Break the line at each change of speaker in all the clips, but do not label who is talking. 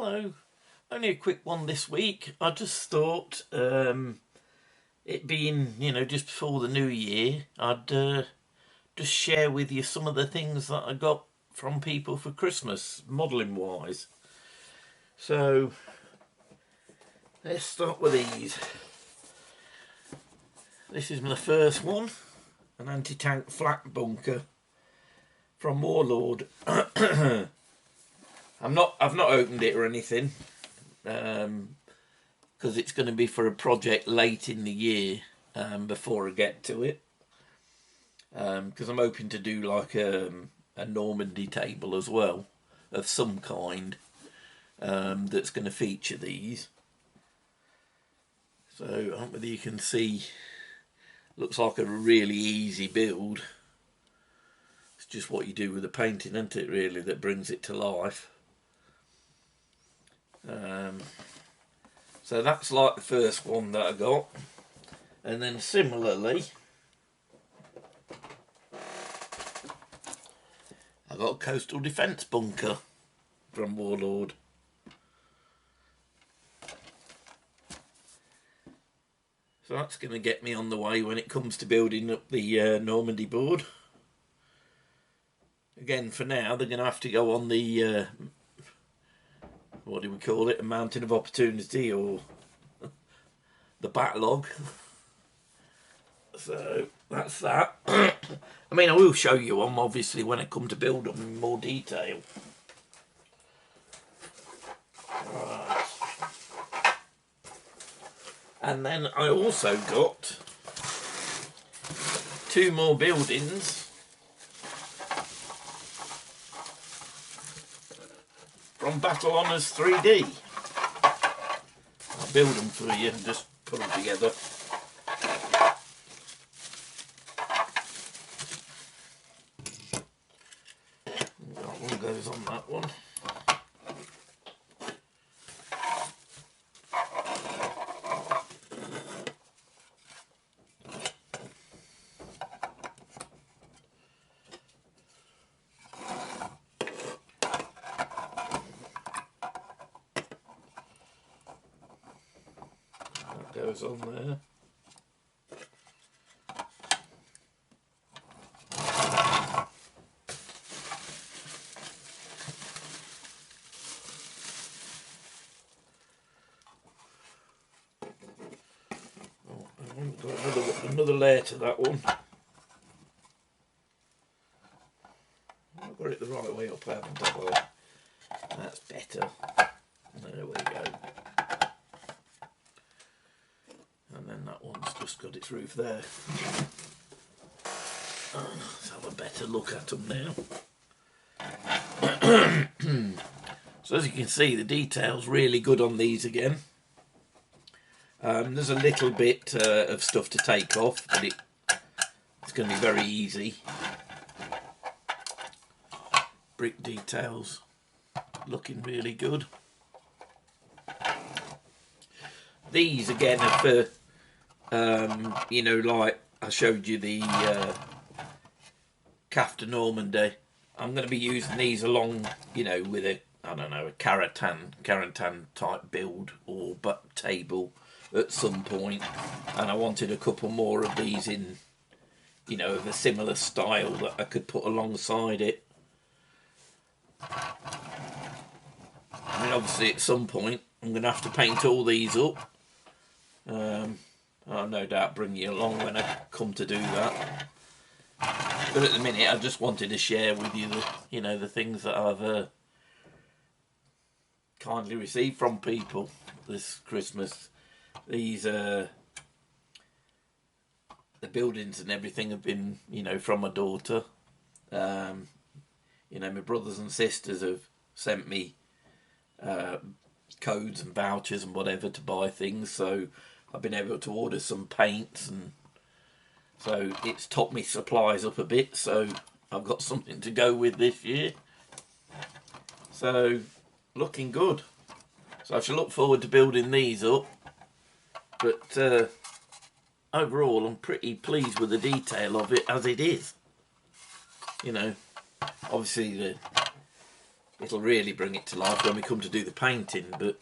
Hello, only a quick one this week. I just thought, it being, just before the new year, I'd just share with you some of the things that I got from people for Christmas, modelling wise. So, let's start with these. This is my first one, an anti-tank flak bunker from Warlord. I've not opened it or anything, because it's going to be for a project late in the year, before I get to it, because I'm hoping to do like a Normandy table as well of some kind, that's going to feature these. So I don't know whether you can see, looks like a really easy build. It's just what you do with the painting, isn't it, really, that brings it to life. So that's like the first one that I got. And then similarly, I got a coastal defence bunker from Warlord. So that's going to get me on the way when it comes to building up the Normandy board. Again, for now, they're going to have to go on the, what do we call it, a mountain of opportunity, or the backlog. So that's that. I mean, I will show you them, obviously, when I come to build them in more detail. Right. And then I also got two more buildings from Battle Honours 3D. I'll build them for you and just put them together. That one goes on that one. Goes on there. Oh, I've got another layer to that one. I've got it the right way up, haven't I? That's better. There we go. And then that one's just got its roof there. Let's have a better look at them now. So as you can see, the detail's really good on these again. There's a little bit of stuff to take off, but it's going to be very easy. Brick details looking really good. These again are for, like I showed you the Cafta Normandy. I'm going to be using these along, with a, I don't know, a Caratan type build or table at some point. And I wanted a couple more of these in, of a similar style that I could put alongside it. I mean, obviously at some point I'm going to have to paint all these up. I'll no doubt bring you along when I come to do that. But at the minute, I just wanted to share with you the, the things that I've kindly received from people this Christmas. These, the buildings and everything have been, from my daughter. My brothers and sisters have sent me codes and vouchers and whatever to buy things, so I've been able to order some paints, and so it's topped me supplies up a bit, so I've got something to go with this year. So looking good. So I shall look forward to building these up, but overall I'm pretty pleased with the detail of it as it is. Obviously it'll really bring it to life when we come to do the painting. But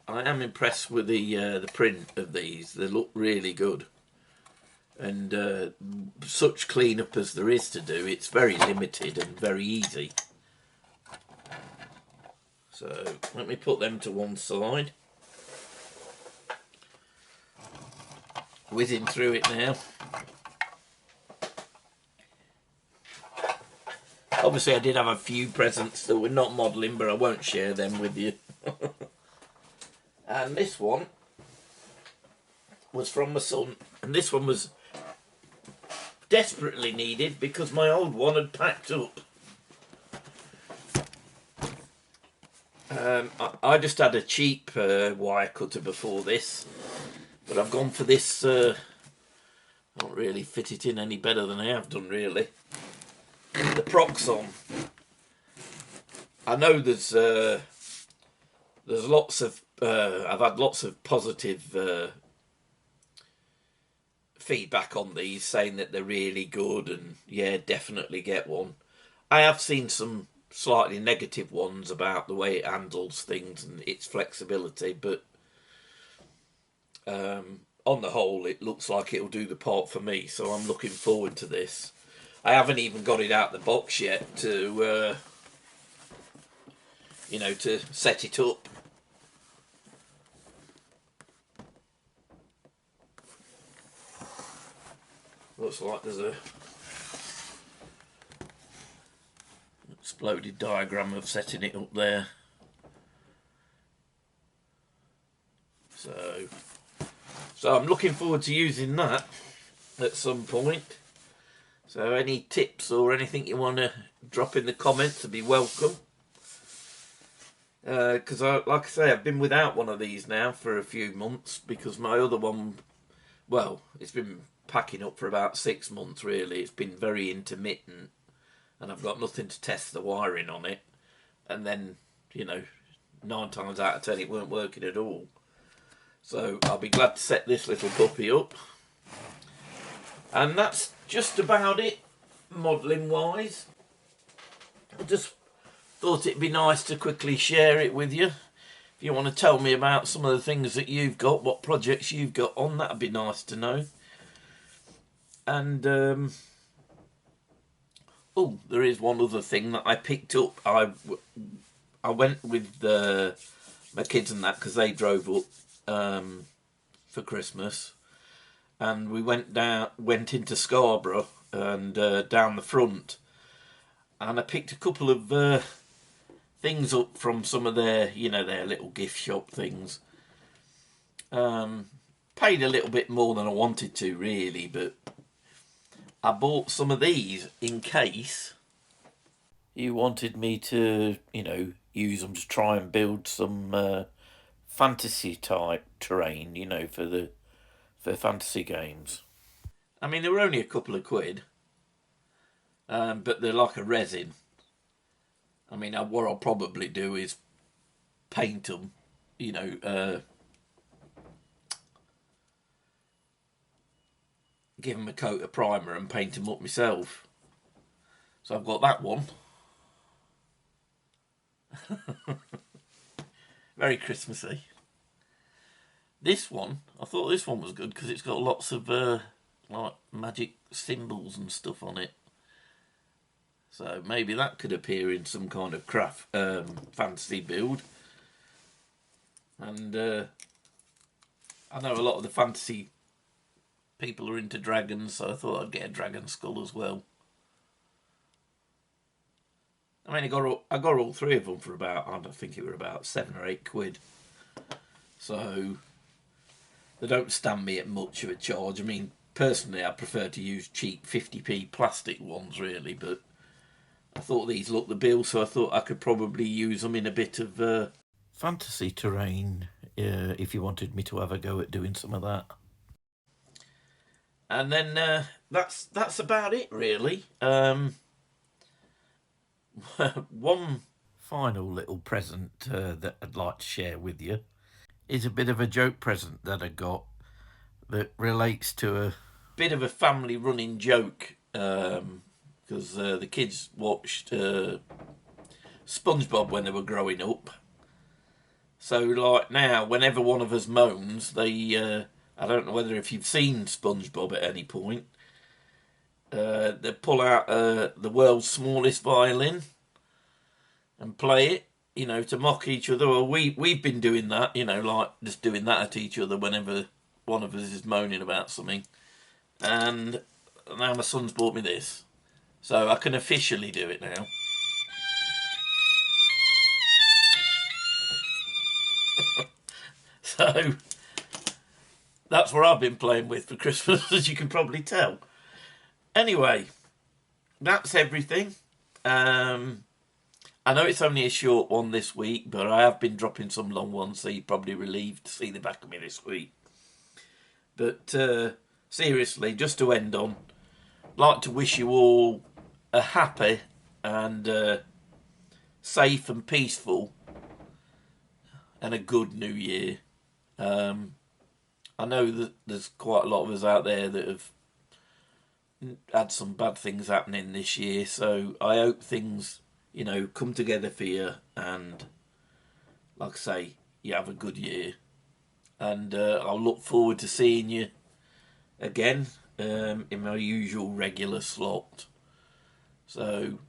I am impressed with the print of these. They look really good, and such clean-up as there is to do, it's very limited and very easy. So let me put them to one side. Whizzing through it now. Obviously I did have a few presents that were not modelling, but I won't share them with you. And this one was from my son, and this one was desperately needed because my old one had packed up. I just had a cheap wire cutter before this, but I've gone for this. I don't really fit it in any better than I have done, really. The Proxon. I know there's lots of I've had lots of positive feedback on these, saying that they're really good and yeah, definitely get one. I have seen some slightly negative ones about the way it handles things and its flexibility, but on the whole it looks like it'll do the part for me, so I'm looking forward to this. I haven't even got it out the box yet to you know, to set it up. Looks like there's a exploded diagram of setting it up there. So I'm looking forward to using that at some point. So any tips or anything you want to drop in the comments would be welcome. Because like I say, I've been without one of these now for a few months because my other one, well, it's been packing up for about 6 months really. It's been very intermittent and I've got nothing to test the wiring on it, and then, you know, 9 times out of 10 it weren't working at all. So I'll be glad to set this little puppy up. And that's just about it modelling wise. I just thought it'd be nice to quickly share it with you. If you want to tell me about some of the things that you've got, what projects you've got on, that'd be nice to know. And oh, there is one other thing that I picked up. I went with my kids and that because they drove up for Christmas, and we went into Scarborough and down the front, and I picked a couple of things up from some of their, you know, their little gift shop things. Paid a little bit more than I wanted to really, but I bought some of these in case you wanted me to, you know, use them to try and build some fantasy type terrain, you know, for fantasy games. I mean, they were only a couple of quid, but they're like a resin. I mean, what I'll probably do is paint them, you know, give them a coat of primer and paint them up myself. So I've got that one. Very Christmassy. This one, I thought this one was good because it's got lots of like magic symbols and stuff on it. So maybe that could appear in some kind of craft fantasy build. And I know a lot of the fantasy people are into dragons, so I thought I'd get a dragon skull as well. I mean, I got all 3 of them for about, I think it were about 7 or 8 quid. So they don't stand me at much of a charge. I mean, personally, I prefer to use cheap 50p plastic ones, really, but I thought these looked the bill, so I thought I could probably use them in a bit of fantasy terrain if you wanted me to have a go at doing some of that. And then that's about it, really. One final little present that I'd like to share with you is a bit of a joke present that I got that relates to a bit of a family running joke because the kids watched SpongeBob when they were growing up. So like now, whenever one of us moans, they I don't know whether if you've seen SpongeBob at any point, they pull out the world's smallest violin and play it, you know, to mock each other. Well, we've been doing that, you know, like just doing that at each other whenever one of us is moaning about something. And now my son's bought me this, so I can officially do it now. So that's what I've been playing with for Christmas, as you can probably tell. Anyway, that's everything. I know it's only a short one this week, but I have been dropping some long ones, so you're probably relieved to see the back of me this week. But seriously, just to end on, I'd like to wish you all a happy and safe and peaceful and a good new year. I know that there's quite a lot of us out there that have had some bad things happening this year, so I hope things, you know, come together for you, and like I say, you have a good year. And I'll look forward to seeing you again in my usual regular slot. So,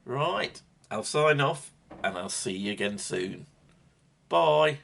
right, I'll sign off and I'll see you again soon. Bye.